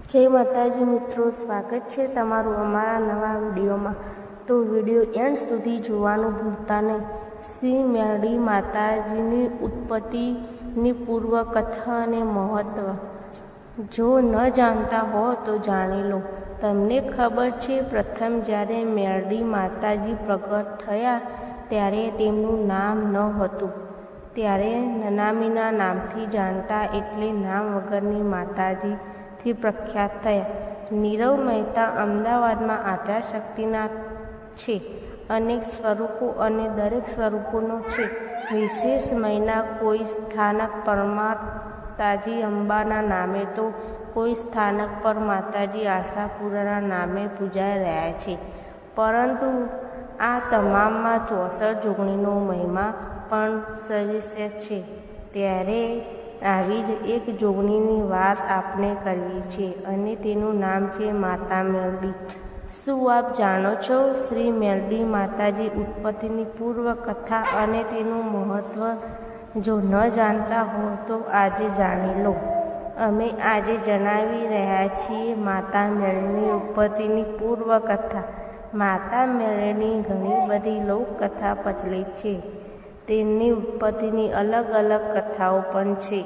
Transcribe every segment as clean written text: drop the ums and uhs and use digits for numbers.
જય માતાજી મિત્રો, સ્વાગત છે તમારું અમારા નવા વિડીયોમાં। તો વિડીયો એન્ડ સુધી જોવાનું ભૂલતા નહીં। શ્રી મેરડી માતાજીની ઉત્પત્તિની પૂર્વ કથા અને મહત્વ જો ન જાણતા હો તો જાણી લો। તમને ખબર છે, પ્રથમ જ્યારે મેરડી માતાજી પ્રગટ થયા ત્યારે તેમનું નામ ન હતું। ત્યારે નનામીના નામથી જાણતા, એટલે નામ વગરની માતાજીથી પ્રખ્યાત થયા। નીરવ મહેતા અમદાવાદમાં આદ્યાશક્તિના છે। અનેક સ્વરૂપો અને દરેક સ્વરૂપોનો છે વિશેષ મહિમા। કોઈ સ્થાનક પર માતાજી અંબાના નામે તો કોઈ સ્થાનક પર માતાજી આશાપુરાના નામે પૂજાઈ રહ્યા છે। પરંતુ આ તમામમાં 64 જોગણીનો મહિમા પણ સવિશેષ છે। ત્યારે આવી જ એક જોગણીની વાત આપણે કરવી છે અને તેનું નામ છે માતા મેરડી। શું આપ જાણો છો શ્રી મેરડી માતાજી ઉત્પત્તિની પૂર્વ કથા અને તેનું મહત્વ? જો ન જાણતા હો તો આજે જાણી લો। અમે આજે જણાવી રહ્યા છીએ માતા મેરડીની ઉત્પત્તિની પૂર્વ કથા। માતા મેરડીની ઘણી બધી લોકકથા પ્રચલિત છે। તેમની ઉત્પત્તિની અલગ અલગ કથાઓ પણ છે।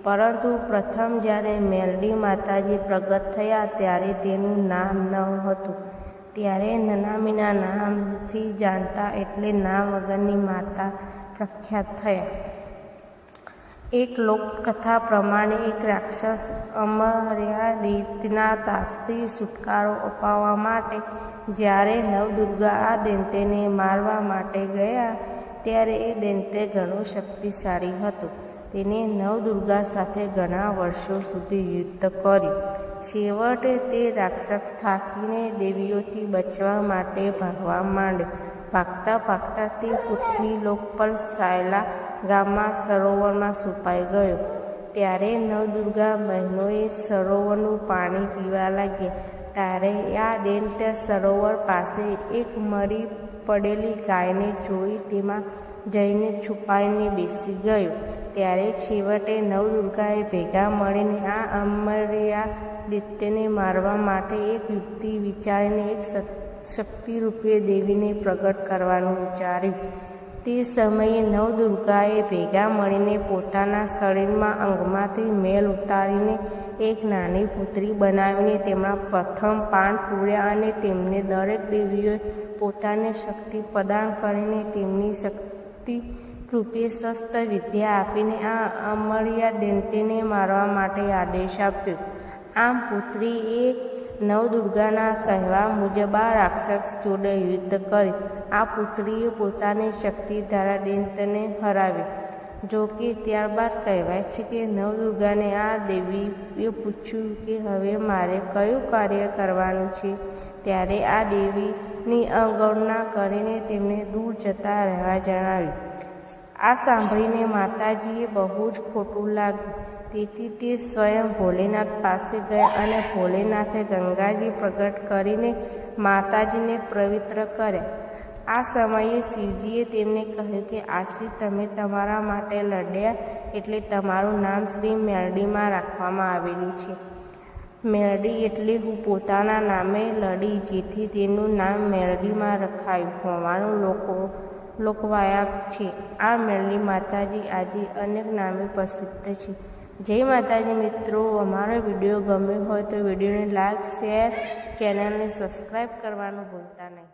પરંતુ પ્રથમ જ્યારે મેરડી માતાજી પ્રગટ થયા ત્યારે તેનું નામ ન હતું। ત્યારે નનામીના નામથી જાણતા, એટલે નામ વગરની માતા પ્રખ્યાત થયા। એક લોકકથા પ્રમાણે એક રાક્ષસ અમર્યાદિતના ત્રાસથી છુટકારો અપાવવા માટે જ્યારે નવદુર્ગા આ દૈત્યને મારવા માટે ગયા, ત્યારે એ દૈત્ય ઘણું શક્તિશાળી હતું। તેને નવદુર્ગા સાથે ઘણા વર્ષો સુધી યુદ્ધ કર્યું। છેવટે તે રાક્ષસ થાકીને દેવીઓથી બચવા માટે ભાગવા માંડ્યો। ભાગતા ભાગતા તે પૃથ્વીલોક પર સાયલા ગામમાં સરોવરમાં છુપાઈ ગયો। ત્યારે નવદુર્ગા બહેનોએ સરોવરનું પાણી પીવા લાગ્યા। ત્યારે આ દૈત્ય સરોવર પાસે એક મરી પડેલી ગાયને જોઈ તેમાં જઈને છુપાઈને બેસી ગયો। ત્યારે છેવટે નવદુર્ગાએ ભેગા મળીને આ અમર્યાદિત્યને મારવા માટે એક યુક્તિ વિચારીને એક શક્તિરૂપે દેવીને પ્રગટ કરવાનું વિચાર્યું। તે સમયે નવદુર્ગાએ ભેગા મળીને પોતાના શરીરના અંગમાંથી મેલ ઉતારીને એક નાની પુત્રી બનાવીને તેમાં પ્રથમ પાન પૂર્યા અને તેમને દરેક દેવીઓએ પોતાની શક્તિ પ્રદાન કરીને તેમની શક્તિ રૂપે શસ્ત્ર વિદ્યા આપીને આ અમર્યાદિત્યને મારવા માટે આદેશ આપ્યો। આમ પુત્રીએ નવદુર્ગાના કહેવા મુજબ આ રાક્ષસ જોડે યુદ્ધ કર્યું। આ પુત્રીએ પોતાની શક્તિ દ્વારા દૈત્યને હરાવ્યો। જો કે ત્યારબાદ કહેવાય છે કે નવદુર્ગાને આ દેવીએ પૂછ્યું કે હવે મારે કયું કાર્ય કરવાનું છે? ત્યારે આ દેવીની અવગણના કરીને તેમને દૂર જતા રહેવા જણાવ્યું। આ સાંભળીને માતાજીએ બહુ જ ખોટું લાગ્યું। તેથી તે સ્વયં ભોલેનાથ પાસે ગયા અને ભોલેનાથે ગંગાજી પ્રગટ કરીને માતાજીને પવિત્ર કર્યા। આ સમયે શિવજીએ તેમને કહ્યું કે આજથી તમે તમારા માટે લડ્યા, એટલે તમારું નામ શ્રી મેરડીમાં રાખવામાં આવેલું છે। મેરડી એટલે હું પોતાના નામે લડી, જેથી તેનું નામ મેરડીમાં રખાયું હોવાનું લોકવાયક છે। આ મેરડી માતાજી આજે અનેક નામે પ્રસિદ્ધ છે। જય માતાજી મિત્રો, અમારો વિડીયો ગમ્યો હોય તો વિડીયોને લાઈક, શેર, ચેનલને સબસ્ક્રાઈબ કરવાનું ભૂલતા નહીં।